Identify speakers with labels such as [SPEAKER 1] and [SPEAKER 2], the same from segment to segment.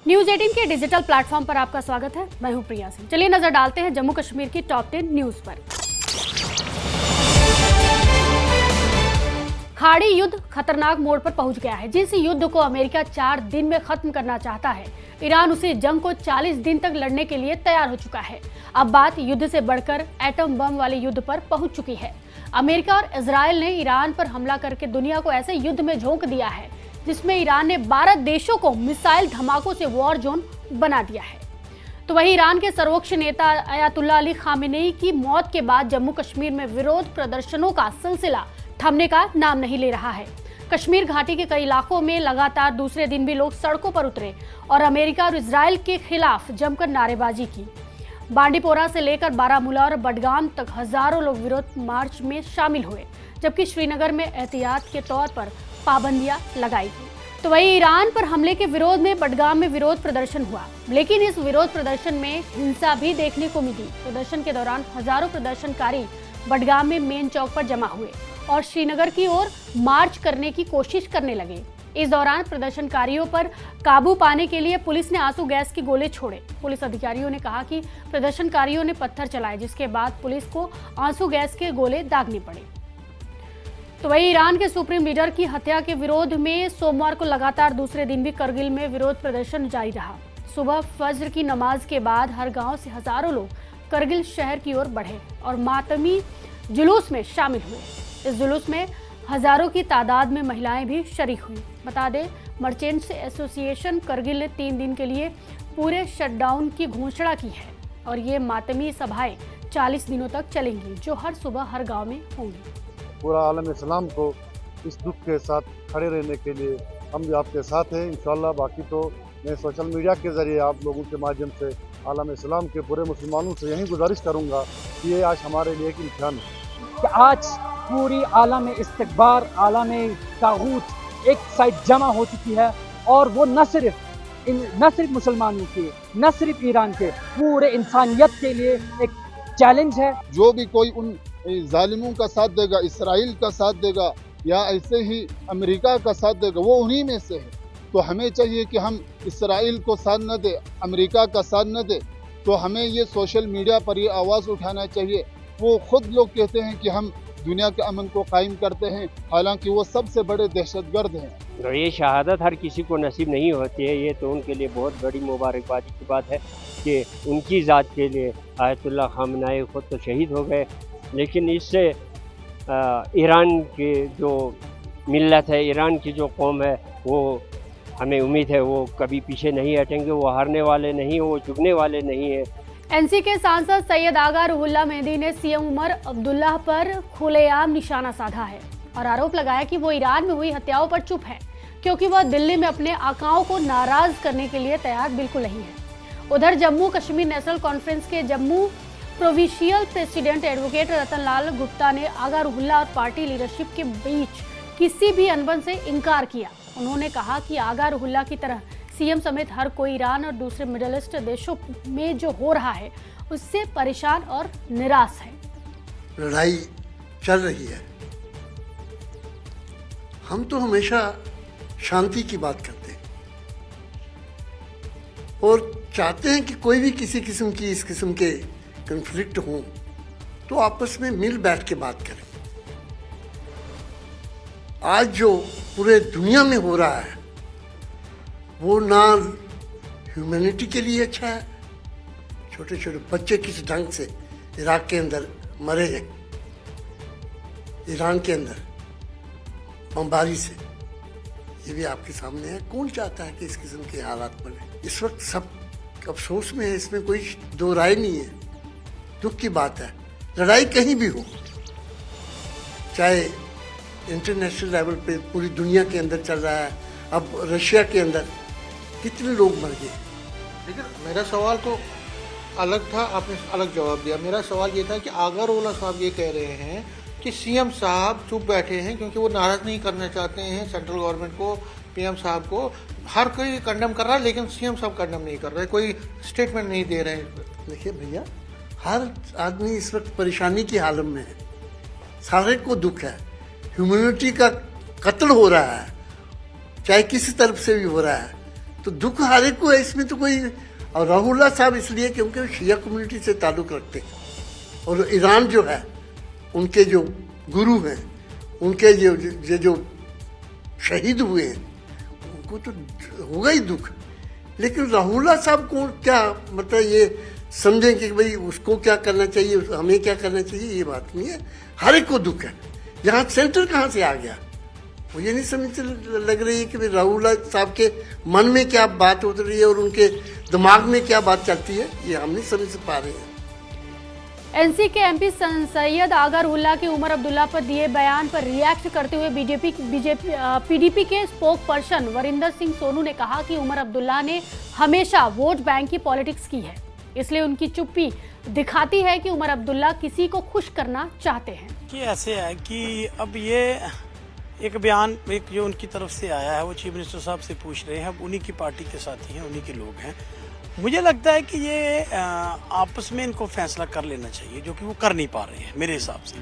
[SPEAKER 1] News 18 के digital platform पर आपका स्वागत है। मैं हूं प्रिया सिंह। चलिए नजर डालते हैं जम्मू कश्मीर की टॉप 10 न्यूज पर। खाड़ी युद्ध खतरनाक मोड़ पर पहुंच गया है। जिस युद्ध को अमेरिका 4 दिन में खत्म करना चाहता है, ईरान उसी जंग को 40 दिन तक लड़ने के लिए तैयार हो चुका है। अब बात युद्ध से बढ़कर एटम बम वाले युद्ध पर पहुंच चुकी है। अमेरिका और इजरायल ने ईरान पर हमला करके दुनिया को ऐसे युद्ध में झोंक दिया है जिसमें ईरान ने 12 देशों को मिसाइल धमाकों से वॉर जोन बना दिया है। तो वहीं ईरान के सर्वोच्च नेता अयातुल्ला अली खामेनेई की मौत के बाद जम्मू कश्मीर में विरोध प्रदर्शनों का सिलसिला थमने का नाम नहीं ले रहा है। कश्मीर घाटी के कई इलाकों में लगातार दूसरे दिन भी लोग सड़कों पर उतरे और अमेरिका और इजरायल के खिलाफ जमकर नारेबाजी की। बांडीपोरा से लेकर बारामूला और बडगाम तक हजारों लोग विरोध मार्च में शामिल हुए, जबकि श्रीनगर में एहतियात के तौर पर पाबंदियां लगाई गई। तो वहीं ईरान पर हमले के विरोध में बडगाम में विरोध प्रदर्शन हुआ, लेकिन इस विरोध प्रदर्शन में हिंसा भी देखने को मिली। प्रदर्शन के दौरान हजारों प्रदर्शनकारी बडगाम में मेन चौक पर जमा हुए और श्रीनगर की ओर मार्च करने की कोशिश करने लगे। इस दौरान प्रदर्शनकारियों पर काबू पाने के लिए पुलिस ने आंसू गैस के गोले छोड़े। पुलिस अधिकारियों ने कहा कि प्रदर्शनकारियों ने पत्थर चलाए, जिसके बाद पुलिस को आंसू गैस के गोले दागने पड़े। तो वहीं ईरान के सुप्रीम लीडर की हत्या के विरोध में सोमवार को लगातार दूसरे दिन भी करगिल में विरोध प्रदर्शन जारी रहा। सुबह फज्र की नमाज के बाद हर गांव से हजारों लोग करगिल शहर की ओर बढ़े और मातमी जुलूस में शामिल हुए। इस जुलूस में हजारों की तादाद में महिलाएं भी शरीक हुई। बता दें, मर्चेंट्स एसोसिएशन करगिल ने 3 दिन के लिए पूरे शटडाउन की घोषणा की है और ये मातमी सभाएं 40 दिनों तक चलेंगी, जो हर सुबह हर गांव में होंगी।
[SPEAKER 2] पूरा आलम इस्लाम को इस दुख के साथ खड़े रहने के लिए हम भी आपके साथ हैं इंशाल्लाह। बाकी तो मैं सोशल मीडिया के ज़रिए आप लोगों के माध्यम से आलम इस्लाम के पूरे मुसलमानों से यही गुजारिश करूंगा कि ये आज हमारे लिए एक इम्तिहान है
[SPEAKER 3] कि आज पूरी आलम इस्तकबार, आलम तागूत एक साइड जमा हो चुकी है और वो न सिर्फ मुसलमानों के, न सिर्फ ईरान के, पूरे इंसानियत के लिए एक चैलेंज है।
[SPEAKER 4] जो भी कोई उन जालिमों का साथ देगा, इसराइल का साथ देगा या ऐसे ही अमेरिका का साथ देगा, वो उन्हीं में से है। तो हमें चाहिए कि हम इसराइल को साथ न दे, अमेरिका का साथ न दे। तो हमें ये सोशल मीडिया पर ये आवाज़ उठाना चाहिए। वो खुद लोग कहते हैं कि हम दुनिया के अमन को कायम करते हैं, हालांकि वो सबसे बड़े दहशतगर्द हैं।
[SPEAKER 5] तो ये शहादत हर किसी को नसीब नहीं होती है। ये तो उनके लिए बहुत बड़ी मुबारकबादी की बात है कि उनकी ज़ात के लिए आयतुल्ला खामेनेई खुद तो शहीद हो गए, लेकिन इससे ईरान की जो मिल्लत है, ईरान की जो कौम है, वो हमें उम्मीद है वो कभी पीछे नहीं हटेंगे। वो हारने वाले नहीं, वो झुकने वाले नहीं है।
[SPEAKER 1] एनसी के सांसद सैयद आगा रुहुल्लाह मेहदी ने सीएम उमर अब्दुल्लाह पर खुलेआम निशाना साधा है और आरोप लगाया कि वो ईरान में हुई हत्याओं पर चुप है, क्योंकि वह दिल्ली में अपने आकाओं को नाराज करने के लिए तैयार बिल्कुल नहीं है। उधर जम्मू कश्मीर नेशनल कॉन्फ्रेंस के Jammu provincial president advocate Ratanlal Gupta ने आगा रुहुल्लाह और पार्टी लीडरशिप के बीच किसी भी अनबन से इनकार किया। उन्होंने कहा कि आगा रुहुल्लाह की तरह सीएम समेत हर कोई ईरान और दूसरे मिडिल ईस्ट देशों में जो हो रहा है उससे परेशान और निराश है।
[SPEAKER 6] लड़ाई चल रही है, हम तो हमेशा शांति की बात करते हैं और चाहते हैं कि कोई भी किसी किस्म की इस किस्म के कन्फ्लिक्ट हो तो आपस में मिल बैठ के बात करें। आज जो पूरे दुनिया में हो रहा है वो ना ह्यूमैनिटी के लिए अच्छा है। छोटे छोटे बच्चे किस ढंग से इराक के अंदर मरे हैं, ईरान के अंदर बमबारी से, ये भी आपके सामने है। कौन चाहता है कि इस किस्म के हालात बने? इस वक्त सब अफसोस में है, इसमें कोई दो राय नहीं है। दुख की बात है, लड़ाई कहीं भी हो, चाहे इंटरनेशनल लेवल पे पूरी दुनिया के अंदर चल रहा है। अब रशिया के अंदर कितने लोग मर गए।
[SPEAKER 7] लेकिन मेरा सवाल तो अलग था, आपने अलग जवाब दिया। मेरा सवाल ये था कि आगा रुहुल्लाह साहब ये कह रहे हैं कि सीएम साहब चुप बैठे हैं क्योंकि वो नाराज़ नहीं करना चाहते हैं सेंट्रल गवर्नमेंट को, पीएम साहब को। हर कोई कंडेम कर रहा है लेकिन सीएम साहब कंडेम नहीं कर रहे, कोई स्टेटमेंट नहीं दे रहे हैं।
[SPEAKER 6] देखिए भैया, हर आदमी इस वक्त परेशानी की हालत में है, सारे को दुख है। ह्यूमैनिटी का कत्ल हो रहा है, चाहे किसी तरफ से भी हो रहा है। तो दुख हर एक को है, इसमें तो कोई। और राहुल्ला साहब इसलिए क्योंकि वो शिया कम्युनिटी से ताल्लुक़ रखते हैं, और ईरान जो है उनके जो गुरु हैं, उनके जो शहीद हुए हैं, उनको तो होगा ही दुख। लेकिन राहुल्ला साहब को क्या मतलब ये समझें कि भाई उसको क्या करना चाहिए, हमें क्या करना चाहिए, ये बात नहीं है। हर एक को दुख है। यहाँ सेंटर कहाँ से आ गया, मुझे नहीं समझ लग रही है कि भाई राहुल्ला साहब के मन में क्या बात उतर रही है और उनके दिमाग में क्या बात चलती है, ये हम नहीं समझ पा रहे हैं।
[SPEAKER 1] एनसी के एमपी सैयद आगर उल्लाह की उमर अब्दुल्ला पर दिए बयान पर रिएक्ट करते हुए पीडीपी के स्पोक पर्सन वरिंदर सिंह सोनू ने कहा कि उमर अब्दुल्ला ने हमेशा वोट बैंक की पॉलिटिक्स की है, इसलिए उनकी चुप्पी दिखाती है कि उमर अब्दुल्ला किसी को खुश करना चाहते हैं।
[SPEAKER 8] कि ऐसे है कि अब ये एक बयान एक जो उनकी तरफ से आया है, वो चीफ मिनिस्टर साहब से पूछ रहे हैं, अब उन्हीं की पार्टी के साथी हैं, उन्हीं के लोग हैं। मुझे लगता है कि ये आपस में इनको फैसला कर लेना चाहिए, जो कि वो कर नहीं पा रहे हैं मेरे हिसाब से।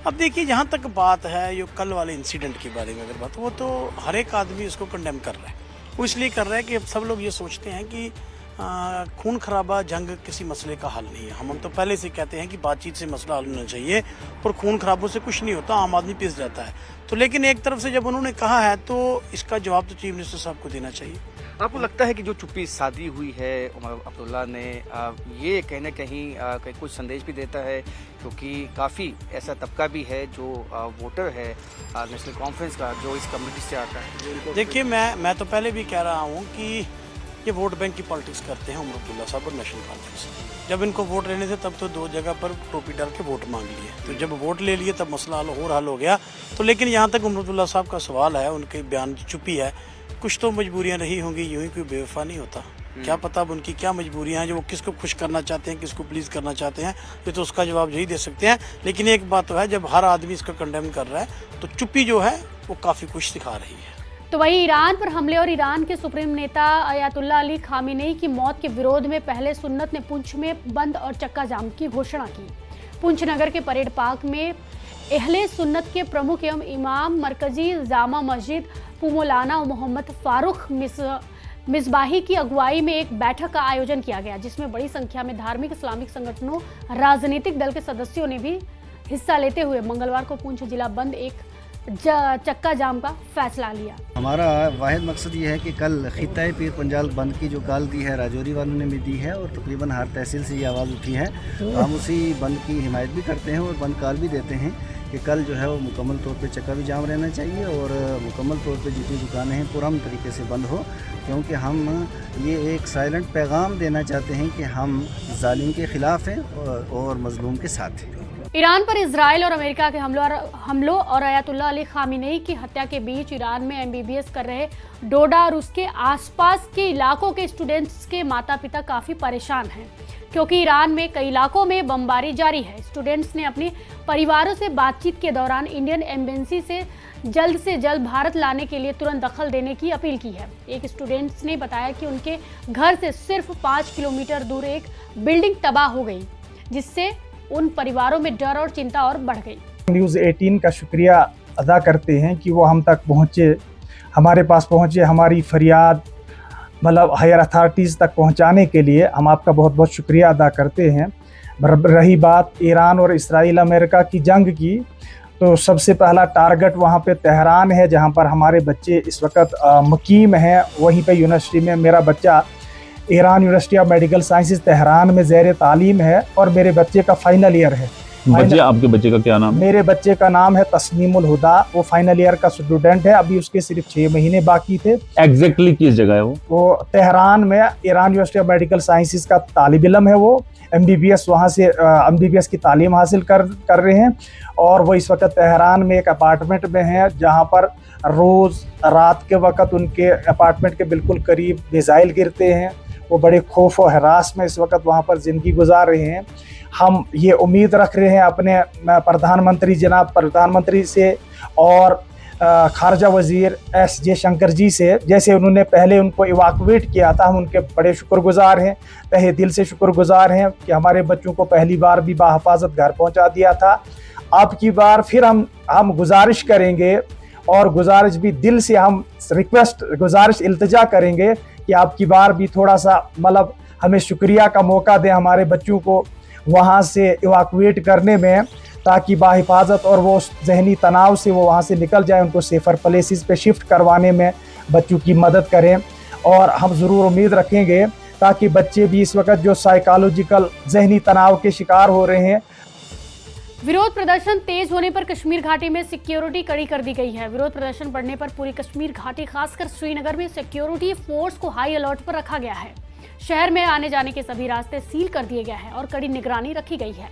[SPEAKER 8] अब देखिए, जहाँ तक बात है जो कल वाले इंसिडेंट के बारे में अगर बात, वो तो हर एक आदमी उसको कंडेम कर रहा है। वो इसलिए कर रहा है कि अब सब लोग ये सोचते हैं कि खून खराबा जंग किसी मसले का हल नहीं है। हम तो पहले से कहते हैं कि बातचीत से मसला हल होना चाहिए, और खून खराबों से कुछ नहीं होता, आम आदमी पिस जाता है। तो लेकिन एक तरफ से जब उन्होंने कहा है तो इसका जवाब तो चीफ मिनिस्टर साहब को देना चाहिए।
[SPEAKER 9] आपको लगता है कि जो चुप्पी साधी हुई है उमर अब्दुल्ला ने, ये कहीं ना कहीं कुछ संदेश भी देता है, क्योंकि काफ़ी ऐसा तबका भी है जो वोटर है नेशनल कॉन्फ्रेंस का, जो इस कम्युनिटी से आता है?
[SPEAKER 8] देखिए, मैं तो पहले भी कह रहा हूँ कि ये वोट बैंक की पॉलिटिक्स करते हैं उमर अब्दुल्ला साहब और नेशनल कॉन्फ्रेंस। जब इनको वोट लेने थे तब तो 2 जगह पर टोपी डाल के वोट मांग लिए, तो जब वोट ले लिए तब मसला हल हो गया। तो लेकिन यहाँ तक उमर अब्दुल्ला साहब का सवाल है, उनके बयान की चुप्पी है, कुछ तो मजबूरियाँ रही होंगी, यूं ही कोई बेवफा नहीं होता। क्या पता अब उनकी क्या मजबूरियाँ हैं, जो वो किसको खुश करना चाहते हैं, किसको प्लीज़ करना चाहते हैं, ये तो उसका जवाब यही दे सकते हैं। लेकिन एक बात तो है, जब हर आदमी इसका कंडेम कर रहा है तो चुप्पी जो है वो काफ़ी कुछ सिखा रही है।
[SPEAKER 1] तो वहीं ईरान पर हमले और ईरान के सुप्रीम नेता अयातुल्ला अली खामेनेई की मौत के विरोध में पहले सुन्नत ने पुंछ में बंद और चक्का जाम की घोषणा की। पुंछ नगर के परेड पार्क में अहले सुन्नत के प्रमुख एवं इमाम मरकजी जामा मस्जिद पुमोलाना मोहम्मद फारूक मिसबाही की अगुवाई में एक बैठक का आयोजन किया गया, जिसमें बड़ी संख्या में धार्मिक इस्लामिक संगठनों, राजनीतिक दल के सदस्यों ने भी हिस्सा लेते हुए मंगलवार को पुंछ जिला बंद एक चक्का जाम का फैसला लिया।
[SPEAKER 10] हमारा वाहिद मकसद ये है कि कल खित्ता पीर पंजाल बंद की जो कॉल दी है राजौरी वालों ने भी दी है, और तकरीबन हर तहसील से ये आवाज़ उठी है, तो हम उसी बंद की हिमायत भी करते हैं और बंद कॉल भी देते हैं कि कल जो है वो मुकम्मल तौर पे चक्का भी जाम रहना चाहिए, और मुकम्मल तौर पे जितनी दुकानें हैं पुरअमन तरीके से बंद हो, क्योंकि हम ये एक साइलेंट पैगाम देना चाहते हैं कि हम जालिम के ख़िलाफ़ हैं और मज़लूम के साथ हैं।
[SPEAKER 1] ईरान पर इजराइल और अमेरिका के हमलों और अयातुल्ला अली खामेनेई की हत्या के बीच ईरान में एमबीबीएस कर रहे डोडा और उसके आसपास के इलाकों के स्टूडेंट्स के माता पिता काफ़ी परेशान हैं, क्योंकि ईरान में कई इलाकों में बमबारी जारी है। स्टूडेंट्स ने अपने परिवारों से बातचीत के दौरान इंडियन एम्बेसी से जल्द भारत लाने के लिए तुरंत दखल देने की अपील की है। एक स्टूडेंट्स ने बताया कि उनके घर से सिर्फ 5 किलोमीटर दूर एक बिल्डिंग तबाह हो गई, जिससे उन परिवारों में डर और चिंता और बढ़ गई।
[SPEAKER 11] न्यूज़ 18 का शुक्रिया अदा करते हैं कि वो हम तक पहुँचे, हमारे पास पहुँचे, हमारी फरियाद मतलब हायर अथॉरिटीज़ तक पहुँचाने के लिए हम आपका बहुत बहुत शुक्रिया अदा करते हैं। रही बात ईरान और इस्राइल अमेरिका की जंग की, तो सबसे पहला टारगेट वहाँ पे तेहरान है, जहाँ पर हमारे बच्चे इस वक्त मुकीम हैं। वहीं पे यूनिवर्सिटी में मेरा बच्चा Iran university of medical sciences Tehran में ज़ेर तालीम है, और मेरे बच्चे का फाइनल ईयर है।
[SPEAKER 12] आपके बच्चे का क्या नाम है?
[SPEAKER 11] मेरे बच्चे का नाम है तस्नीमुल हुदा, वो फाइनल ईयर का स्टूडेंट है, अभी उसके सिर्फ 6 महीने बाकी थे।
[SPEAKER 12] एग्जैक्टली किस जगह है
[SPEAKER 11] वो तेहरान में Iran university of medical sciences का तालिब इल्म है, वो MBBS वहाँ से MBBS की तालीम हासिल कर रहे हैं, और वो इस वक्त तेहरान में एक अपार्टमेंट में हैं, जहाँ पर रोज़ रात के वक्त उनके अपार्टमेंट के बिल्कुल करीब मिसाइल गिरते हैं। वो बड़े खौफ और हरास में इस वक्त वहाँ पर ज़िंदगी गुजार रहे हैं। हम ये उम्मीद रख रहे हैं अपने जनाब प्रधानमंत्री से और खारजा वज़ीर S जयशंकर जी से, जैसे उन्होंने पहले उनको इवाकुएट किया था, हम उनके बड़े शुक्रगुजार हैं, तहे दिल से शुक्रगुजार हैं कि हमारे बच्चों को पहली बार भी बाहिफाजत घर पहुँचा दिया था। अब की बार फिर हम गुजारिश करेंगे, और गुजारिश भी दिल से हम गुजारिश इल्तिजा करेंगे कि आपकी बार भी थोड़ा सा मतलब हमें शुक्रिया का मौका दें हमारे बच्चों को वहाँ से इवाकुएट करने में, ताकि बाहिफाजत और वो जहनी तनाव से वो वहाँ से निकल जाए, उनको सेफ़र प्लेसेस पे शिफ्ट करवाने में बच्चों की मदद करें। और हम ज़रूर उम्मीद रखेंगे ताकि बच्चे भी इस वक्त जो साइकोलॉजिकल जहनी तनाव के शिकार हो रहे हैं।
[SPEAKER 1] विरोध प्रदर्शन तेज होने पर कश्मीर घाटी में सिक्योरिटी कड़ी कर दी गई है। विरोध प्रदर्शन बढ़ने पर पूरी कश्मीर घाटी खासकर श्रीनगर में सिक्योरिटी फोर्स को हाई अलर्ट पर रखा गया है। शहर में आने जाने के सभी रास्ते सील कर दिए गए हैं और कड़ी निगरानी रखी गई है।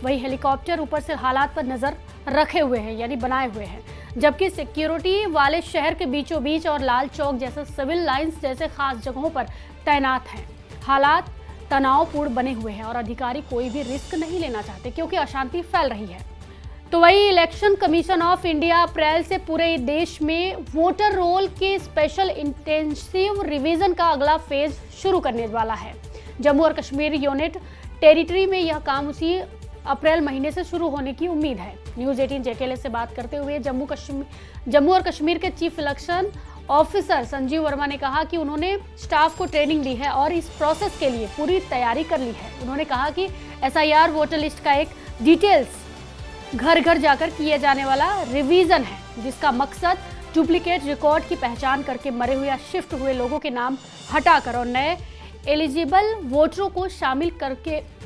[SPEAKER 1] वही हेलीकॉप्टर ऊपर से हालात पर नजर रखे हुए हैं, यानी बनाए हुए हैं, जबकि सिक्योरिटी वाले शहर के बीचों बीच और लाल चौक जैसे सिविल लाइंस जैसे खास जगहों पर तैनात हैं। हालात तनावपूर्ण बने हुए हैं और अधिकारी कोई भी रिस्क नहीं लेना चाहते क्योंकि अशांति फैल रही है। तो वही इलेक्शन कमीशन ऑफ इंडिया अप्रैल से पूरे देश में वोटर रोल के स्पेशल इंटेंसिव रिवीजन का अगला फेज शुरू करने वाला है। जम्मू और कश्मीर यूनिट टेरिटरी में यह काम उसी अप्रैल महीने से शुरू होने की उम्मीद है। न्यूज़ 18 जेकेएल से बात करते हुए जम्मू और कश्मीर के chief election officer Sanjeev Verma ने कहा कि उन्होंने स्टाफ को ट्रेनिंग दी है और इस प्रोसेस के लिए पूरी तैयारी कर ली है। उन्होंने कहा कि SIR वोटर लिस्ट का एक डिटेल्स घर घर जाकर किए जाने वाला रिवीजन है, जिसका मकसद डुप्लीकेट रिकॉर्ड की पहचान करके मरे हुए या शिफ्ट हुए लोगों के नाम हटाकर और नए एलिजिबल वोटरों को शामिल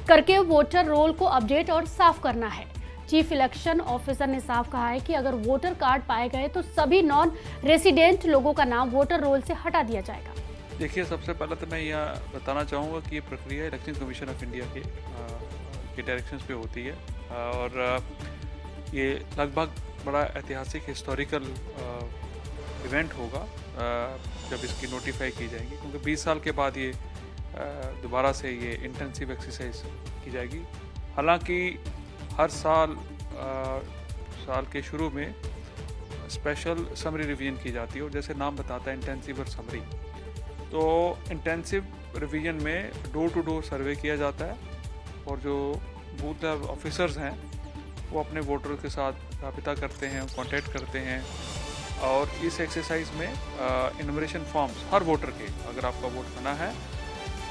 [SPEAKER 1] करके वोटर रोल को अपडेट और साफ करना है। चीफ इलेक्शन ऑफिसर ने साफ कहा है कि अगर वोटर कार्ड पाए गए तो सभी नॉन रेसिडेंट लोगों का नाम वोटर रोल से हटा दिया जाएगा।
[SPEAKER 13] देखिए, सबसे पहले तो मैं यह बताना चाहूँगा कि ये प्रक्रिया इलेक्शन कमीशन ऑफ इंडिया के डायरेक्शंस पे होती है और ये लगभग बड़ा ऐतिहासिक हिस्टोरिकल इवेंट होगा जब इसकी नोटिफाई की जाएगी, क्योंकि 20 साल के बाद ये दोबारा से ये इंटेंसिव एक्सरसाइज की जाएगी। हालांकि हर साल के शुरू में स्पेशल समरी रिवीजन की जाती है और जैसे नाम बताता है इंटेंसिव और समरी, तो इंटेंसिव रिवीजन में डोर टू डोर सर्वे किया जाता है और जो बूथ ऑफिसर्स हैं वो अपने वोटर के साथ राबिता करते हैं, कांटेक्ट करते हैं और इस एक्सरसाइज में इनमरेशन फॉर्म्स हर वोटर के, अगर आपका वोट बना है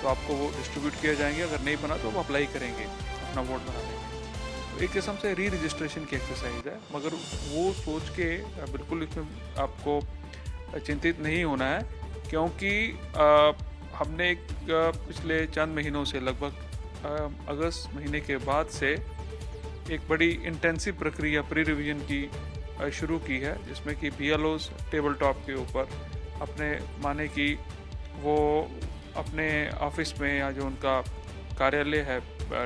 [SPEAKER 13] तो आपको वो डिस्ट्रीब्यूट किए जाएंगे, अगर नहीं बना तो वो अप्लाई करेंगे अपना वोट बनाने के। तो एक किस्म से री रजिस्ट्रेशन की एक्सरसाइज है, मगर वो सोच के बिल्कुल इसमें आपको चिंतित नहीं होना है, क्योंकि हमने पिछले चंद महीनों से लगभग अगस्त महीने के बाद से एक बड़ी इंटेंसिव प्रक्रिया प्री रिवीजन की शुरू की है, जिसमें कि BLOs टेबल टॉप के ऊपर अपने माने कि वो अपने ऑफिस में या जो उनका कार्यालय है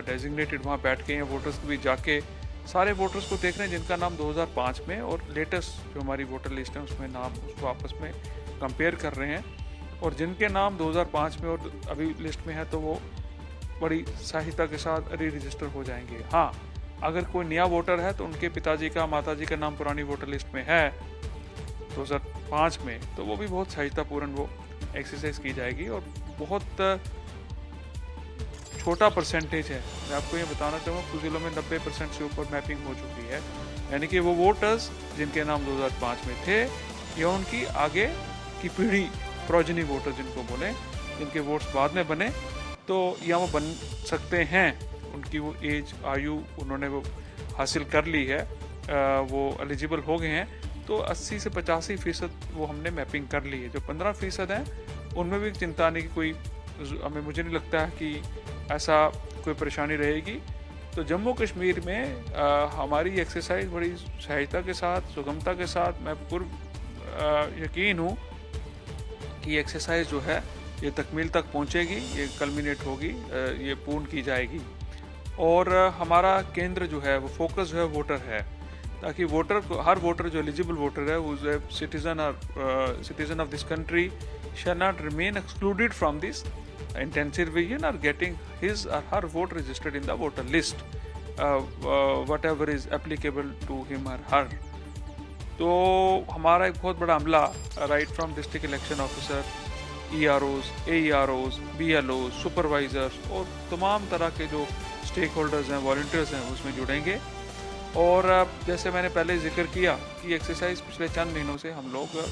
[SPEAKER 13] डेजिग्नेटेड वहाँ बैठ के या वोटर्स को भी जाके सारे वोटर्स को देख रहे हैं जिनका नाम 2005 में और लेटेस्ट जो हमारी वोटर लिस्ट है उसमें नाम उसको आपस में कंपेयर कर रहे हैं और जिनके नाम 2005 में और अभी लिस्ट में है तो वो बड़ी सहायता के साथ री रजिस्टर हो जाएंगे। हाँ, अगर कोई नया वोटर है तो उनके पिताजी का माताजी का नाम पुरानी वोटर लिस्ट में है 2005 में, तो वो भी बहुत सहायतापूर्ण वो एक्सरसाइज की जाएगी और बहुत छोटा परसेंटेज है। मैं आपको ये बताना चाहूँगा कुछ जिलों में 90% से ऊपर मैपिंग हो चुकी है, यानी कि वो वोटर्स जिनके नाम 2005 में थे या उनकी आगे की पीढ़ी प्रोजेनी वोटर जिनको बोले, जिनके वोट्स बाद में बने तो या वो बन सकते हैं, उनकी वो एज आयु उन्होंने वो हासिल कर ली है, वो एलिजिबल हो गए हैं, तो 80 से 85% वो हमने मैपिंग कर ली है। जो 15% हैं उनमें भी चिंता आने की कोई मुझे नहीं लगता है कि ऐसा कोई परेशानी रहेगी। तो जम्मू कश्मीर में हमारी एक्सरसाइज बड़ी सहायता के साथ, सुगमता के साथ, मैं पूर्ण यकीन हूँ कि एक्सरसाइज जो है ये तकमील तक पहुँचेगी, ये कल्मिनेट होगी, ये पूर्ण की जाएगी। और हमारा केंद्र जो है वो फोकस जो है वोटर है, ताकि वोटर को, हर वोटर जो एलिजिबल वोटर है वो citizen of this country shall not remain excluded from this intensive revision or getting his or her vote registered in the voter list, whatever is applicable to him or her। तो हमारा एक बहुत बड़ा अमला right from district election officer, EROs, AEROs, BLOs, supervisors और तमाम तरह के जो स्टेक होल्डर्स हैं, वॉलंटियर्स हैं उसमें जुड़ेंगे। और जैसे मैंने पहले जिक्र किया कि एक्सरसाइज पिछले चंद महीनों से हम लोग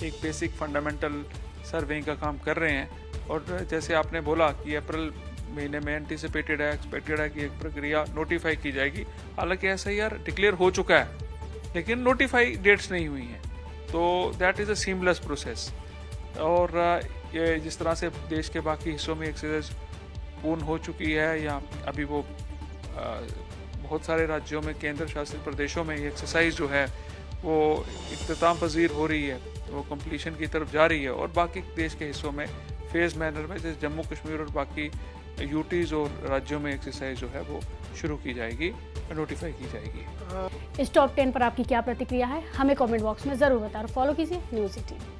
[SPEAKER 13] एक बेसिक फंडामेंटल सर्वेइंग का काम कर रहे हैं। और जैसे आपने बोला कि अप्रैल महीने में एंटिसिपेटेड है, एक्सपेक्टेड है कि एक प्रक्रिया नोटिफाई की जाएगी। हालांकि SIR डिक्लेयर हो चुका है लेकिन नोटिफाई डेट्स नहीं हुई हैं, तो that is a seamless process. और ये जिस तरह से देश के बाकी हिस्सों में एक्सरसाइज पूर्ण हो चुकी है या अभी वो बहुत सारे राज्यों में, केंद्र शासित प्रदेशों में ये एक्सरसाइज जो है वो इख्तिताम पजीर हो रही है, वो कंप्लीशन की तरफ जा रही है। और बाकी देश के हिस्सों में फेज़ मैनर में, जैसे जम्मू कश्मीर और बाकी यूटीज़ और राज्यों में एक्सरसाइज जो है वो शुरू की जाएगी, नोटिफाई की जाएगी।
[SPEAKER 1] इस टॉप 10 पर आपकी क्या प्रतिक्रिया है, हमें कमेंट बॉक्स में ज़रूर बताएं और फॉलो कीजिए न्यूज़ 18।